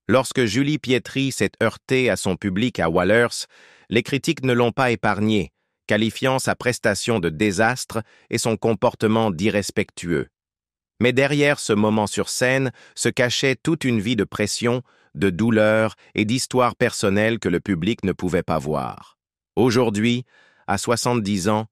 Lorsque Julie Pietri s'est heurtée à son public à Wallers, les critiques ne l'ont pas épargnée, qualifiant sa prestation de désastre et son comportement d'irrespectueux. Mais derrière ce moment sur scène se cachait toute une vie de pression, de douleur et d'histoires personnelles que le public ne pouvait pas voir. Aujourd'hui, à 70 ans,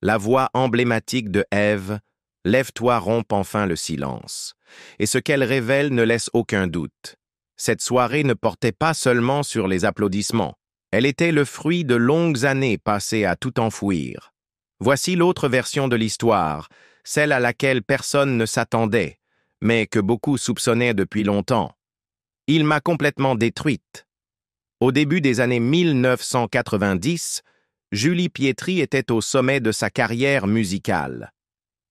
la voix emblématique de Ève, « Lève-toi, rompt enfin le silence ». Et ce qu'elle révèle ne laisse aucun doute. Cette soirée ne portait pas seulement sur les applaudissements. Elle était le fruit de longues années passées à tout enfouir. Voici l'autre version de l'histoire, celle à laquelle personne ne s'attendait, mais que beaucoup soupçonnaient depuis longtemps. Il m'a complètement détruite. Au début des années 1990, Julie Pietri était au sommet de sa carrière musicale.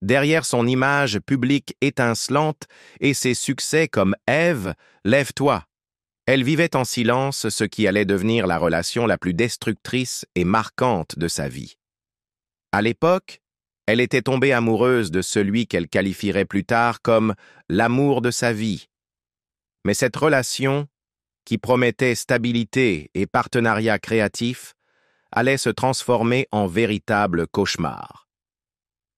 Derrière son image publique étincelante et ses succès comme « Ève, lève-toi », elle vivait en silence ce qui allait devenir la relation la plus destructrice et marquante de sa vie. À l'époque, elle était tombée amoureuse de celui qu'elle qualifierait plus tard comme « l'amour de sa vie ». Mais cette relation, qui promettait stabilité et partenariat créatif, allait se transformer en véritable cauchemar.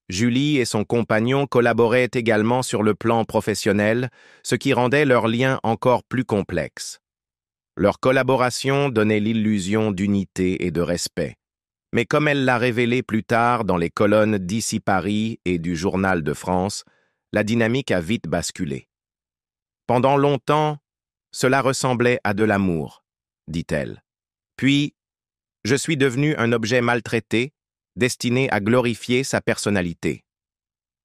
Julie et son compagnon collaboraient également sur le plan professionnel, ce qui rendait leur lien encore plus complexe. Leur collaboration donnait l'illusion d'unité et de respect. Mais comme elle l'a révélé plus tard dans les colonnes d'Ici Paris et du Journal de France, la dynamique a vite basculé. Pendant longtemps, cela ressemblait à de l'amour, dit-elle. Puis, je suis devenu un objet maltraité, destiné à glorifier sa personnalité.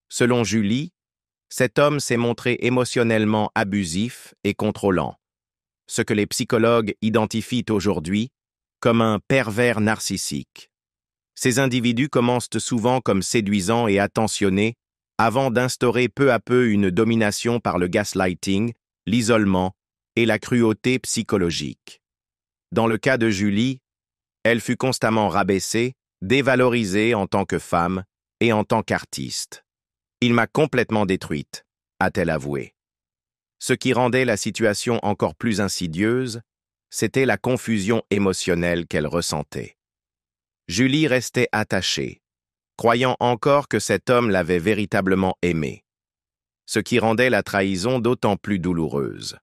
Selon Julie, cet homme s'est montré émotionnellement abusif et contrôlant, ce que les psychologues identifient aujourd'hui comme un pervers narcissique. Ces individus commencent souvent comme séduisants et attentionnés avant d'instaurer peu à peu une domination par le gaslighting, l'isolement et la cruauté psychologique. Dans le cas de Julie, elle fut constamment rabaissée, dévalorisée en tant que femme et en tant qu'artiste. Il m'a complètement détruite, a-t-elle avoué. Ce qui rendait la situation encore plus insidieuse, c'était la confusion émotionnelle qu'elle ressentait. Julie restait attachée, croyant encore que cet homme l'avait véritablement aimée, ce qui rendait la trahison d'autant plus douloureuse.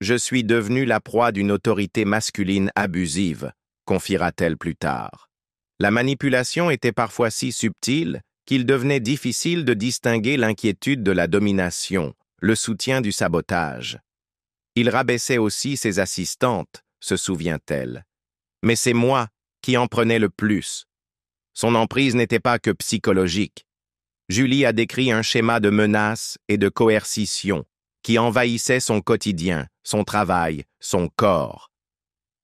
Je suis devenue la proie d'une autorité masculine abusive, confiera-t-elle plus tard. La manipulation était parfois si subtile qu'il devenait difficile de distinguer l'inquiétude de la domination, le soutien du sabotage. Il rabaissait aussi ses assistantes, se souvient-elle. Mais c'est moi qui en prenais le plus. Son emprise n'était pas que psychologique. Julie a décrit un schéma de menaces et de coercition qui envahissait son quotidien, son travail, son corps.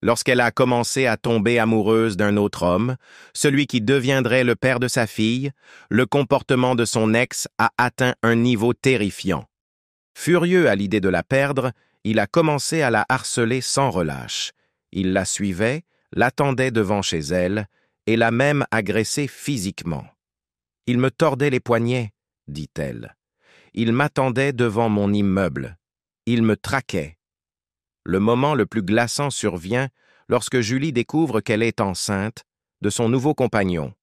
Lorsqu'elle a commencé à tomber amoureuse d'un autre homme, celui qui deviendrait le père de sa fille, le comportement de son ex a atteint un niveau terrifiant. Furieux à l'idée de la perdre, il a commencé à la harceler sans relâche. Il la suivait, l'attendait devant chez elle, et l'a même agressée physiquement. « Il me tordait les poignets, » dit-elle. « Il m'attendait devant mon immeuble. Il me traquait. » Le moment le plus glaçant survient lorsque Julie découvre qu'elle est enceinte de son nouveau compagnon.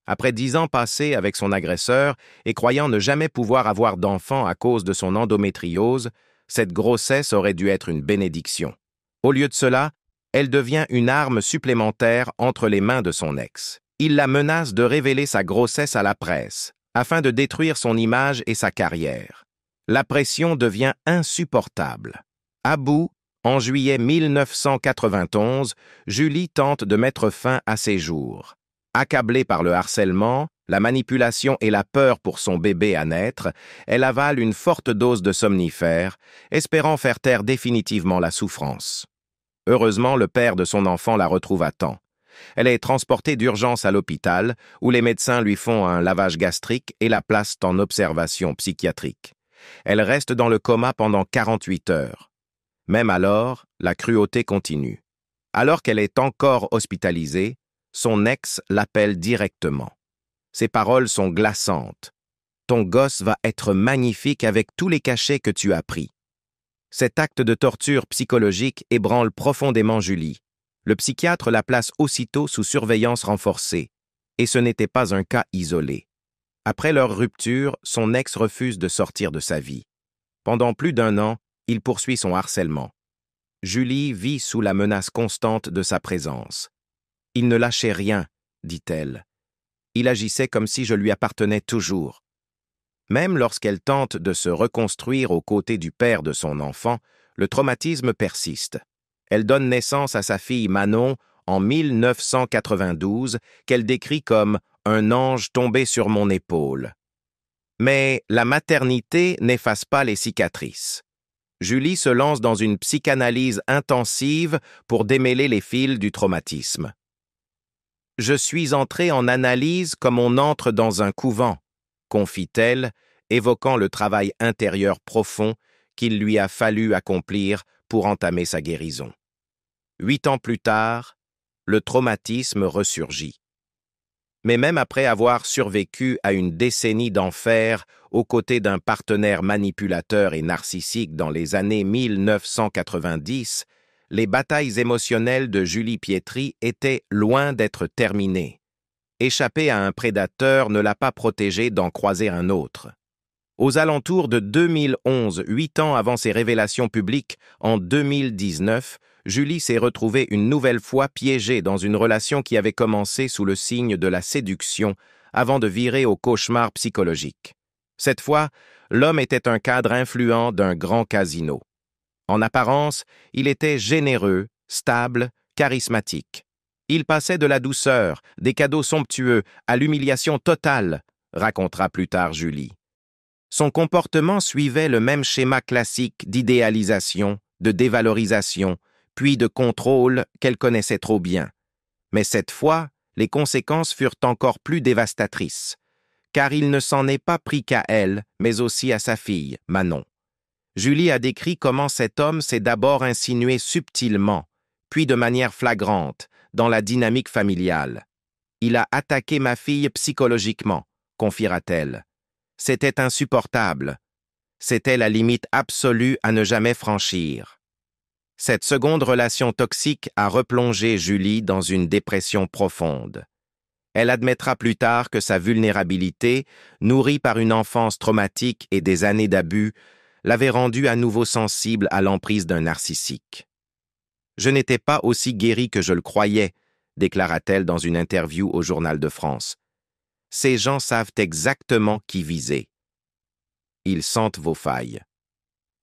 Après 10 ans passés avec son agresseur et croyant ne jamais pouvoir avoir d'enfant à cause de son endométriose, cette grossesse aurait dû être une bénédiction. Au lieu de cela, elle devient une arme supplémentaire entre les mains de son ex. Il la menace de révéler sa grossesse à la presse, afin de détruire son image et sa carrière. La pression devient insupportable. À bout, en juillet 1991, Julie tente de mettre fin à ses jours. Accablée par le harcèlement, la manipulation et la peur pour son bébé à naître, elle avale une forte dose de somnifères, espérant faire taire définitivement la souffrance. Heureusement, le père de son enfant la retrouve à temps. Elle est transportée d'urgence à l'hôpital, où les médecins lui font un lavage gastrique et la placent en observation psychiatrique. Elle reste dans le coma pendant 48 heures. Même alors, la cruauté continue. Alors qu'elle est encore hospitalisée, son ex l'appelle directement. Ses paroles sont glaçantes. « Ton gosse va être magnifique avec tous les cachets que tu as pris. » Cet acte de torture psychologique ébranle profondément Julie. Le psychiatre la place aussitôt sous surveillance renforcée. Et ce n'était pas un cas isolé. Après leur rupture, son ex refuse de sortir de sa vie. Pendant plus d'1 an, il poursuit son harcèlement. Julie vit sous la menace constante de sa présence. « Il ne lâchait rien », dit-elle. « Il agissait comme si je lui appartenais toujours. » Même lorsqu'elle tente de se reconstruire aux côtés du père de son enfant, le traumatisme persiste. Elle donne naissance à sa fille Manon en 1992, qu'elle décrit comme « un ange tombé sur mon épaule ». Mais la maternité n'efface pas les cicatrices. Julie se lance dans une psychanalyse intensive pour démêler les fils du traumatisme. « Je suis entrée en analyse comme on entre dans un couvent », confie-t-elle, évoquant le travail intérieur profond qu'il lui a fallu accomplir pour entamer sa guérison. 8 ans plus tard, le traumatisme ressurgit. Mais même après avoir survécu à une décennie d'enfer aux côtés d'un partenaire manipulateur et narcissique dans les années 1990, les batailles émotionnelles de Julie Pietri étaient loin d'être terminées. Échapper à un prédateur ne l'a pas protégée d'en croiser un autre. Aux alentours de 2011, 8 ans avant ses révélations publiques, en 2019, Julie s'est retrouvée une nouvelle fois piégée dans une relation qui avait commencé sous le signe de la séduction avant de virer au cauchemar psychologique. Cette fois, l'homme était un cadre influent d'un grand casino. En apparence, il était généreux, stable, charismatique. Il passait de la douceur, des cadeaux somptueux, à l'humiliation totale, racontera plus tard Julie. Son comportement suivait le même schéma classique d'idéalisation, de dévalorisation, puis de contrôle qu'elle connaissait trop bien. Mais cette fois, les conséquences furent encore plus dévastatrices, car il ne s'en est pas pris qu'à elle, mais aussi à sa fille, Manon. Julie a décrit comment cet homme s'est d'abord insinué subtilement, puis de manière flagrante, dans la dynamique familiale. « Il a attaqué ma fille psychologiquement », confiera-t-elle. « C'était insupportable. C'était la limite absolue à ne jamais franchir. » Cette seconde relation toxique a replongé Julie dans une dépression profonde. Elle admettra plus tard que sa vulnérabilité, nourrie par une enfance traumatique et des années d'abus, l'avait rendue à nouveau sensible à l'emprise d'un narcissique. « Je n'étais pas aussi guérie que je le croyais », déclara-t-elle dans une interview au Journal de France. « Ces gens savent exactement qui viser. Ils sentent vos failles. »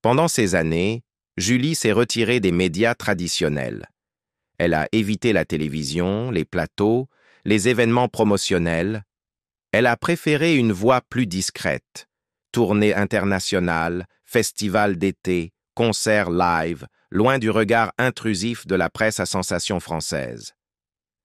Pendant ces années, Julie s'est retirée des médias traditionnels. Elle a évité la télévision, les plateaux, les événements promotionnels. Elle a préféré une voie plus discrète. Tournées internationales, festivals d'été, concerts live, loin du regard intrusif de la presse à sensation française.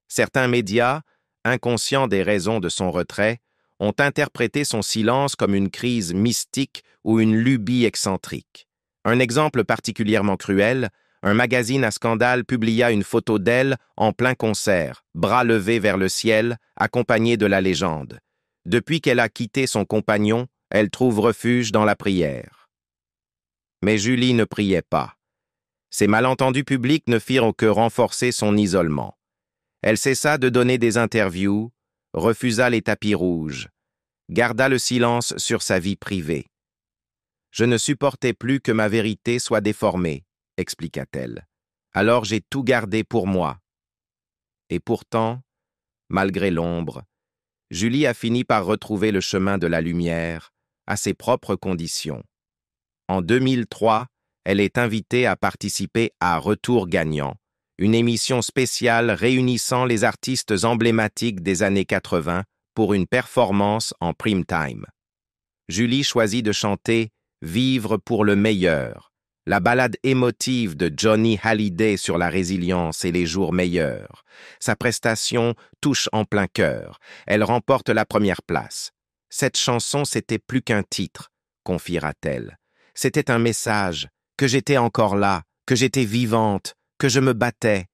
Certains médias, inconscients des raisons de son retrait, ont interprété son silence comme une crise mystique ou une lubie excentrique. Un exemple particulièrement cruel, un magazine à scandale publia une photo d'elle en plein concert, bras levés vers le ciel, accompagnée de la légende. Depuis qu'elle a quitté son compagnon, elle trouve refuge dans la prière. Mais Julie ne priait pas. Ces malentendus publics ne firent que renforcer son isolement. Elle cessa de donner des interviews, refusa les tapis rouges, garda le silence sur sa vie privée. « Je ne supportais plus que ma vérité soit déformée », expliqua-t-elle. « Alors j'ai tout gardé pour moi. » Et pourtant, malgré l'ombre, Julie a fini par retrouver le chemin de la lumière à ses propres conditions. En 2003, elle est invitée à participer à Retour gagnant, une émission spéciale réunissant les artistes emblématiques des années 80 pour une performance en prime time. Julie choisit de chanter « Vivre pour le meilleur », la ballade émotive de Johnny Hallyday sur la résilience et les jours meilleurs. Sa prestation touche en plein cœur. Elle remporte la première place. Cette chanson, c'était plus qu'un titre, confiera-t-elle. C'était un message, que j'étais encore là, que j'étais vivante, que je me battais.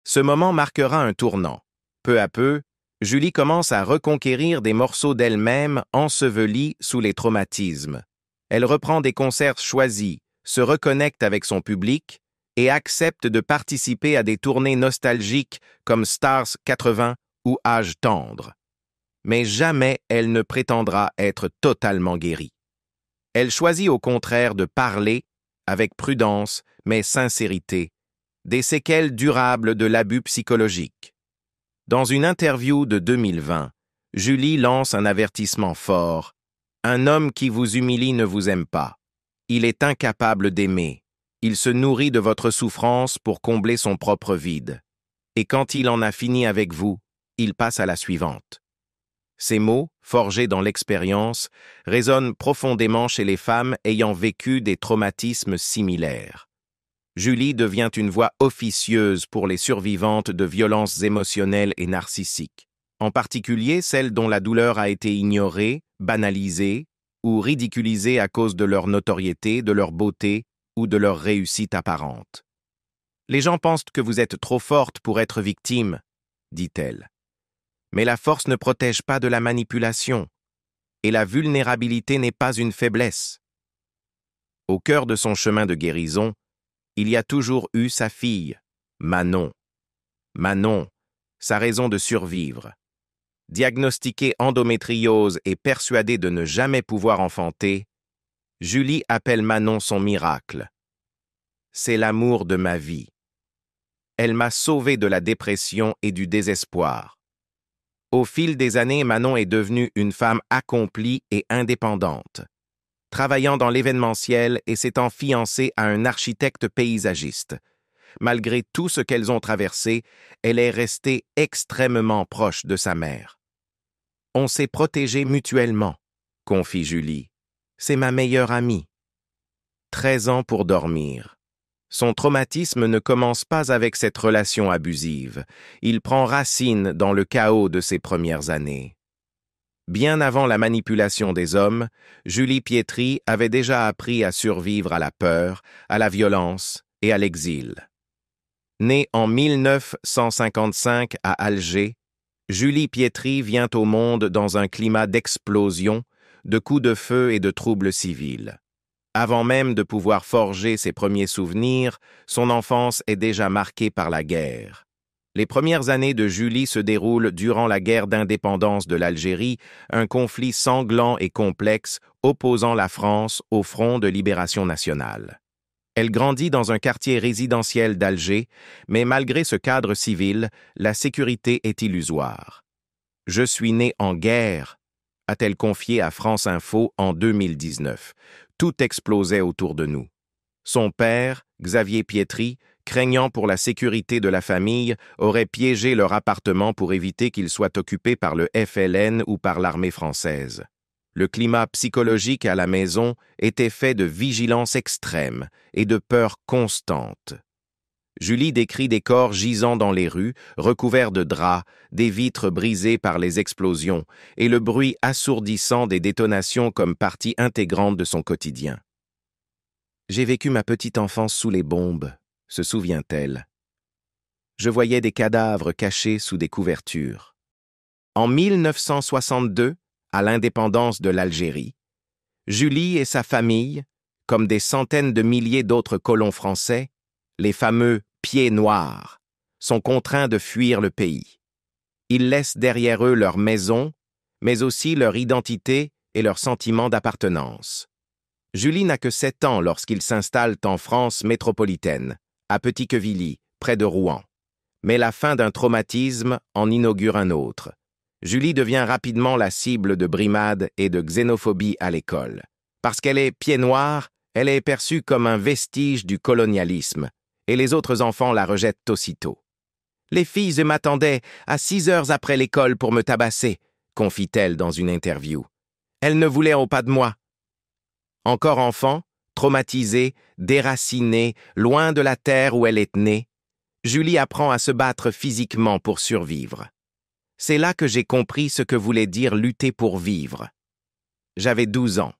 Ce moment marquera un tournant. Peu à peu, Julie commence à reconquérir des morceaux d'elle-même ensevelis sous les traumatismes. Elle reprend des concerts choisis, se reconnecte avec son public et accepte de participer à des tournées nostalgiques comme Stars 80 ou Âge tendre. Mais jamais elle ne prétendra être totalement guérie. Elle choisit au contraire de parler, avec prudence mais sincérité, des séquelles durables de l'abus psychologique. Dans une interview de 2020, Julie lance un avertissement fort. « Un homme qui vous humilie ne vous aime pas. Il est incapable d'aimer. Il se nourrit de votre souffrance pour combler son propre vide. Et quand il en a fini avec vous, il passe à la suivante. » Ces mots, forgés dans l'expérience, résonnent profondément chez les femmes ayant vécu des traumatismes similaires. Julie devient une voix officieuse pour les survivantes de violences émotionnelles et narcissiques, en particulier celles dont la douleur a été ignorée, banalisée ou ridiculisée à cause de leur notoriété, de leur beauté ou de leur réussite apparente. « Les gens pensent que vous êtes trop forte pour être victime, » dit-elle. Mais la force ne protège pas de la manipulation, et la vulnérabilité n'est pas une faiblesse. Au cœur de son chemin de guérison, il y a toujours eu sa fille, Manon. Manon, sa raison de survivre. Diagnostiquée endométriose et persuadée de ne jamais pouvoir enfanter, Julie appelle Manon son miracle. C'est l'amour de ma vie. Elle m'a sauvé de la dépression et du désespoir. Au fil des années, Manon est devenue une femme accomplie et indépendante, travaillant dans l'événementiel et s'étant fiancée à un architecte paysagiste. Malgré tout ce qu'elles ont traversé, elle est restée extrêmement proche de sa mère. « On s'est protégés mutuellement », confie Julie. « C'est ma meilleure amie. » 13 ans pour dormir. Son traumatisme ne commence pas avec cette relation abusive. Il prend racine dans le chaos de ses premières années. Bien avant la manipulation des hommes, Julie Pietri avait déjà appris à survivre à la peur, à la violence et à l'exil. Née en 1955 à Alger, Julie Pietri vient au monde dans un climat d'explosion, de coups de feu et de troubles civils. Avant même de pouvoir forger ses premiers souvenirs, son enfance est déjà marquée par la guerre. Les premières années de Julie se déroulent durant la guerre d'indépendance de l'Algérie, un conflit sanglant et complexe opposant la France au Front de libération nationale. Elle grandit dans un quartier résidentiel d'Alger, mais malgré ce cadre civil, la sécurité est illusoire. « Je suis née en guerre », a-t-elle confié à France Info en 2019. Tout explosait autour de nous. Son père, Xavier Pietri, craignant pour la sécurité de la famille, aurait piégé leur appartement pour éviter qu'il soit occupé par le FLN ou par l'armée française. Le climat psychologique à la maison était fait de vigilance extrême et de peur constante. Julie décrit des corps gisant dans les rues, recouverts de draps, des vitres brisées par les explosions et le bruit assourdissant des détonations comme partie intégrante de son quotidien. « J'ai vécu ma petite enfance sous les bombes », se souvient-elle. « Je voyais des cadavres cachés sous des couvertures. » En 1962, à l'indépendance de l'Algérie, Julie et sa famille, comme des centaines de milliers d'autres colons français, les fameux « pieds noirs », sont contraints de fuir le pays. Ils laissent derrière eux leur maison, mais aussi leur identité et leur sentiment d'appartenance. Julie n'a que 7 ans lorsqu'ils s'installent en France métropolitaine, à Petit-Quevilly, près de Rouen. Mais la fin d'un traumatisme en inaugure un autre. Julie devient rapidement la cible de brimades et de xénophobie à l'école. Parce qu'elle est pied noir, elle est perçue comme un vestige du colonialisme, et les autres enfants la rejettent aussitôt. « Les filles m'attendaient à 6 heures après l'école pour me tabasser », confie-t-elle dans une interview. « Elles ne voulaient pas de moi. » Encore enfant, traumatisée, déracinée, loin de la terre où elle est née, Julie apprend à se battre physiquement pour survivre. C'est là que j'ai compris ce que voulait dire lutter pour vivre. J'avais 12 ans.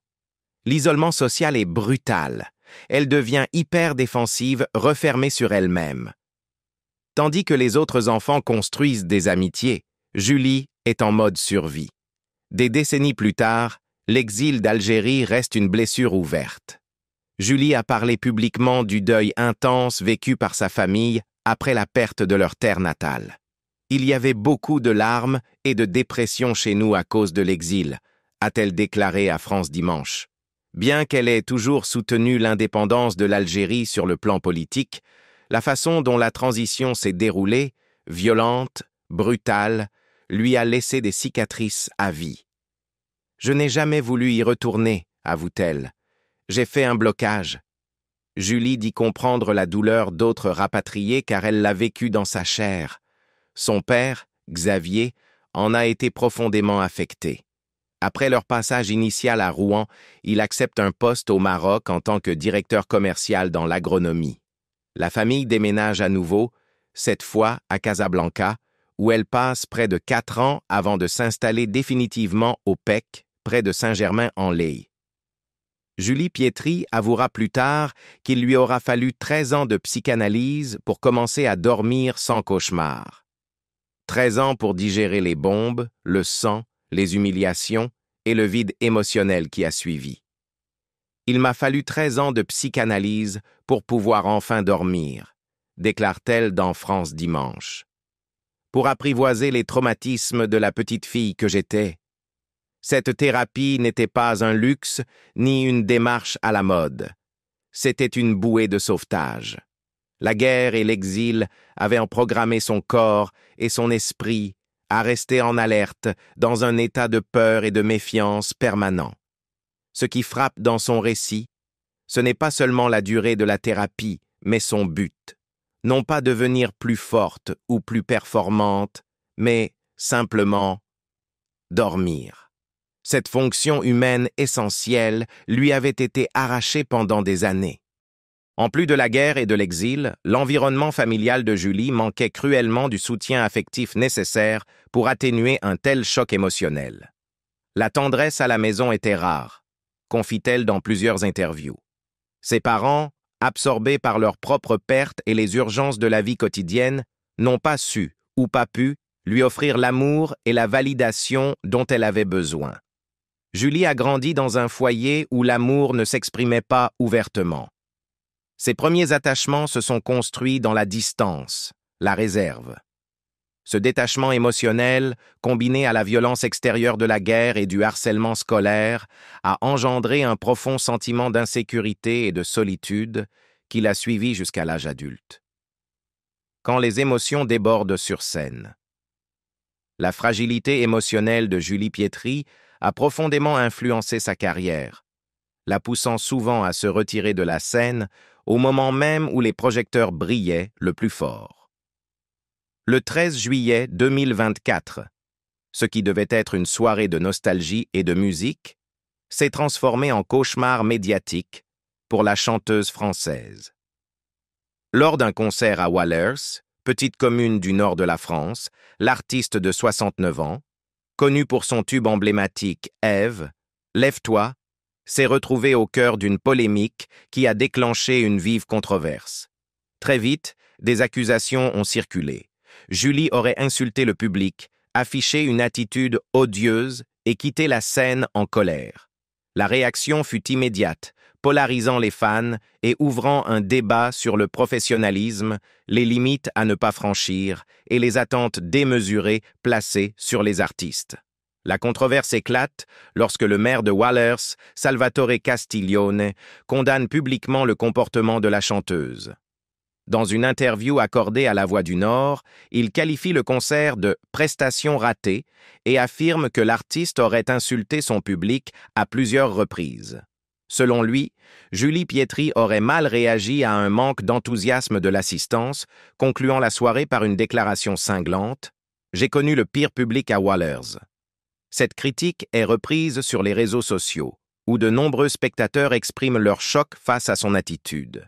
L'isolement social est brutal. Elle devient hyper défensive, refermée sur elle-même. Tandis que les autres enfants construisent des amitiés, Julie est en mode survie. Des décennies plus tard, l'exil d'Algérie reste une blessure ouverte. Julie a parlé publiquement du deuil intense vécu par sa famille après la perte de leur terre natale. Il y avait beaucoup de larmes et de dépression chez nous à cause de l'exil, a-t-elle déclaré à France Dimanche. Bien qu'elle ait toujours soutenu l'indépendance de l'Algérie sur le plan politique, la façon dont la transition s'est déroulée, violente, brutale, lui a laissé des cicatrices à vie. « Je n'ai jamais voulu y retourner », avoue-t-elle. « J'ai fait un blocage. » Julie dit comprendre la douleur d'autres rapatriés car elle l'a vécu dans sa chair. Son père, Xavier, en a été profondément affecté. Après leur passage initial à Rouen, il accepte un poste au Maroc en tant que directeur commercial dans l'agronomie. La famille déménage à nouveau, cette fois à Casablanca, où elle passe près de 4 ans avant de s'installer définitivement au PEC, près de Saint-Germain-en-Laye. Julie Pietri avouera plus tard qu'il lui aura fallu 13 ans de psychanalyse pour commencer à dormir sans cauchemar. 13 ans pour digérer les bombes, le sang, les humiliations et le vide émotionnel qui a suivi. Il m'a fallu 13 ans de psychanalyse pour pouvoir enfin dormir, déclare-t-elle dans France Dimanche. Pour apprivoiser les traumatismes de la petite fille que j'étais. Cette thérapie n'était pas un luxe ni une démarche à la mode. C'était une bouée de sauvetage. La guerre et l'exil avaient emprogrammé son corps et son esprit à rester en alerte dans un état de peur et de méfiance permanent. Ce qui frappe dans son récit, ce n'est pas seulement la durée de la thérapie, mais son but. Non pas devenir plus forte ou plus performante, mais simplement dormir. Cette fonction humaine essentielle lui avait été arrachée pendant des années. En plus de la guerre et de l'exil, l'environnement familial de Julie manquait cruellement du soutien affectif nécessaire pour atténuer un tel choc émotionnel. La tendresse à la maison était rare, confie-t-elle dans plusieurs interviews. Ses parents, absorbés par leurs propres pertes et les urgences de la vie quotidienne, n'ont pas su, ou pas pu, lui offrir l'amour et la validation dont elle avait besoin. Julie a grandi dans un foyer où l'amour ne s'exprimait pas ouvertement. Ses premiers attachements se sont construits dans la distance, la réserve. Ce détachement émotionnel, combiné à la violence extérieure de la guerre et du harcèlement scolaire, a engendré un profond sentiment d'insécurité et de solitude qui l'a suivi jusqu'à l'âge adulte. Quand les émotions débordent sur scène. La fragilité émotionnelle de Julie Pietri a profondément influencé sa carrière, la poussant souvent à se retirer de la scène au moment même où les projecteurs brillaient le plus fort. Le 13 juillet 2024, ce qui devait être une soirée de nostalgie et de musique, s'est transformé en cauchemar médiatique pour la chanteuse française. Lors d'un concert à Wallers, petite commune du nord de la France, l'artiste de 69 ans, connu pour son tube emblématique « Ève », Lève-toi, s'est retrouvé au cœur d'une polémique qui a déclenché une vive controverse. Très vite, des accusations ont circulé. Julie aurait insulté le public, affiché une attitude odieuse et quitté la scène en colère. La réaction fut immédiate, polarisant les fans et ouvrant un débat sur le professionnalisme, les limites à ne pas franchir et les attentes démesurées placées sur les artistes. La controverse éclate lorsque le maire de Wallers, Salvatore Castiglione, condamne publiquement le comportement de la chanteuse. Dans une interview accordée à La Voix du Nord, il qualifie le concert de « prestation ratée » et affirme que l'artiste aurait insulté son public à plusieurs reprises. Selon lui, Julie Pietri aurait mal réagi à un manque d'enthousiasme de l'assistance, concluant la soirée par une déclaration cinglante « J'ai connu le pire public à Wallers ». Cette critique est reprise sur les réseaux sociaux, où de nombreux spectateurs expriment leur choc face à son attitude.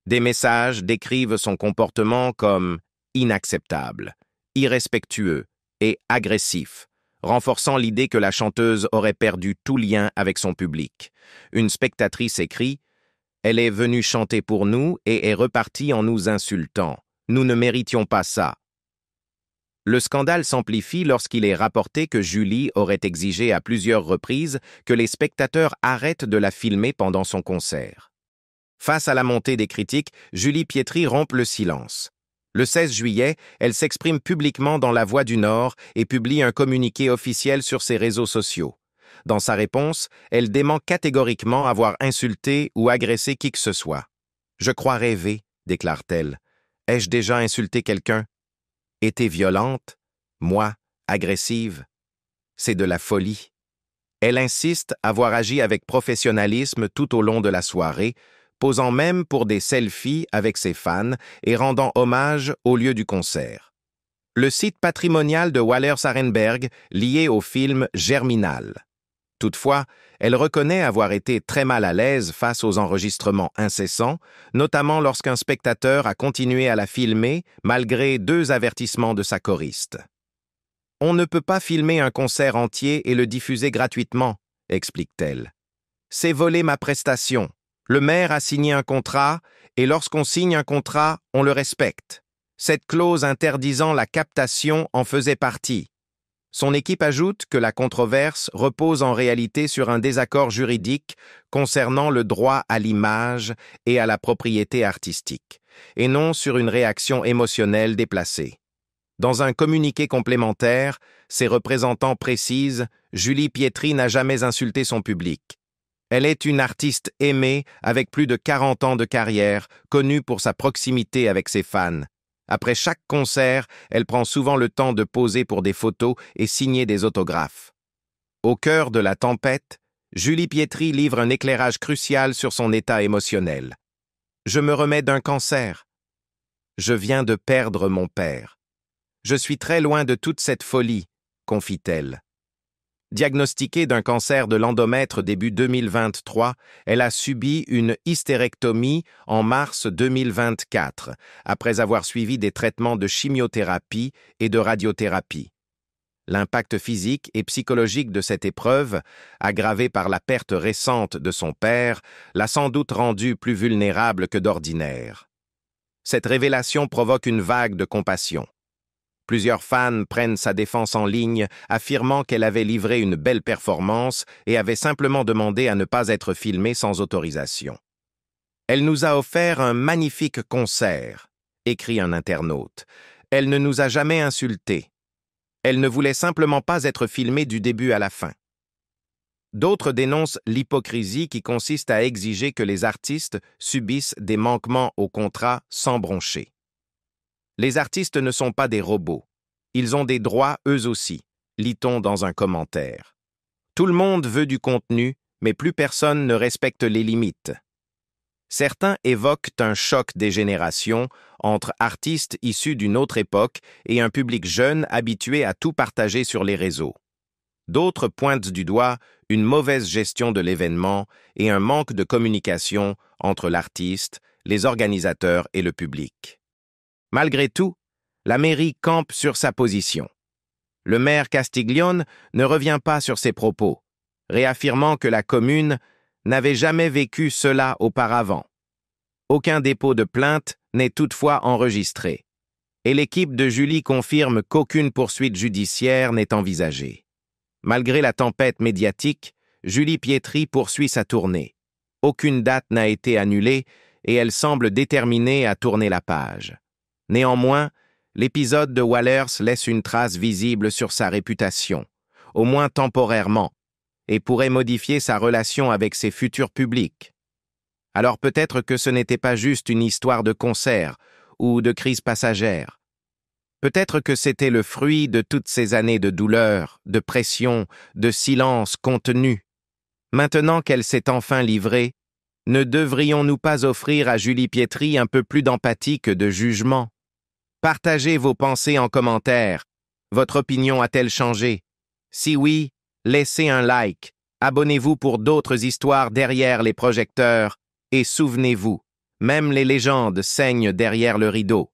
Des messages décrivent son comportement comme inacceptable, irrespectueux et agressif, renforçant l'idée que la chanteuse aurait perdu tout lien avec son public. Une spectatrice écrit « Elle est venue chanter pour nous et est repartie en nous insultant. Nous ne méritions pas ça. » Le scandale s'amplifie lorsqu'il est rapporté que Julie aurait exigé à plusieurs reprises que les spectateurs arrêtent de la filmer pendant son concert. Face à la montée des critiques, Julie Pietri rompt le silence. Le 16 juillet, elle s'exprime publiquement dans La Voix du Nord et publie un communiqué officiel sur ses réseaux sociaux. Dans sa réponse, elle dément catégoriquement avoir insulté ou agressé qui que ce soit. « Je crois rêver », déclare-t-elle. « Ai-je déjà insulté quelqu'un? Été violente? Moi, agressive? C'est de la folie. » Elle insiste avoir agi avec professionnalisme tout au long de la soirée, posant même pour des selfies avec ses fans et rendant hommage au lieu du concert. Le site patrimonial de Wallers-Arenberg, lié au film Germinal. Toutefois, elle reconnaît avoir été très mal à l'aise face aux enregistrements incessants, notamment lorsqu'un spectateur a continué à la filmer malgré 2 avertissements de sa choriste. « On ne peut pas filmer un concert entier et le diffuser gratuitement », explique-t-elle. « C'est voler ma prestation. Le maire a signé un contrat, et lorsqu'on signe un contrat, on le respecte. Cette clause interdisant la captation en faisait partie. » Son équipe ajoute que la controverse repose en réalité sur un désaccord juridique concernant le droit à l'image et à la propriété artistique, et non sur une réaction émotionnelle déplacée. Dans un communiqué complémentaire, ses représentants précisent « Julie Pietri n'a jamais insulté son public. Elle est une artiste aimée avec plus de 40 ans de carrière, connue pour sa proximité avec ses fans. Après chaque concert, elle prend souvent le temps de poser pour des photos et signer des autographes. » Au cœur de la tempête, Julie Pietri livre un éclairage crucial sur son état émotionnel. « Je me remets d'un cancer. Je viens de perdre mon père. Je suis très loin de toute cette folie, » confie-t-elle. Diagnostiquée d'un cancer de l'endomètre début 2023, elle a subi une hystérectomie en mars 2024, après avoir suivi des traitements de chimiothérapie et de radiothérapie. L'impact physique et psychologique de cette épreuve, aggravée par la perte récente de son père, l'a sans doute rendue plus vulnérable que d'ordinaire. Cette révélation provoque une vague de compassion. Plusieurs fans prennent sa défense en ligne, affirmant qu'elle avait livré une belle performance et avait simplement demandé à ne pas être filmée sans autorisation. « Elle nous a offert un magnifique concert », écrit un internaute. « Elle ne nous a jamais insultés. Elle ne voulait simplement pas être filmée du début à la fin. » D'autres dénoncent l'hypocrisie qui consiste à exiger que les artistes subissent des manquements au contrat sans broncher. Les artistes ne sont pas des robots. Ils ont des droits eux aussi, lit-on dans un commentaire. Tout le monde veut du contenu, mais plus personne ne respecte les limites. Certains évoquent un choc des générations entre artistes issus d'une autre époque et un public jeune habitué à tout partager sur les réseaux. D'autres pointent du doigt une mauvaise gestion de l'événement et un manque de communication entre l'artiste, les organisateurs et le public. Malgré tout, la mairie campe sur sa position. Le maire Castiglione ne revient pas sur ses propos, réaffirmant que la commune n'avait jamais vécu cela auparavant. Aucun dépôt de plainte n'est toutefois enregistré, et l'équipe de Julie confirme qu'aucune poursuite judiciaire n'est envisagée. Malgré la tempête médiatique, Julie Pietri poursuit sa tournée. Aucune date n'a été annulée et elle semble déterminée à tourner la page. Néanmoins, l'épisode de Wallers laisse une trace visible sur sa réputation, au moins temporairement, et pourrait modifier sa relation avec ses futurs publics. Alors peut-être que ce n'était pas juste une histoire de concert ou de crise passagère. Peut-être que c'était le fruit de toutes ces années de douleur, de pression, de silence contenu. Maintenant qu'elle s'est enfin livrée, ne devrions-nous pas offrir à Julie Pietri un peu plus d'empathie que de jugement? Partagez vos pensées en commentaire. Votre opinion a-t-elle changé? Si oui, laissez un like, abonnez-vous pour d'autres histoires derrière les projecteurs, et souvenez-vous, même les légendes saignent derrière le rideau.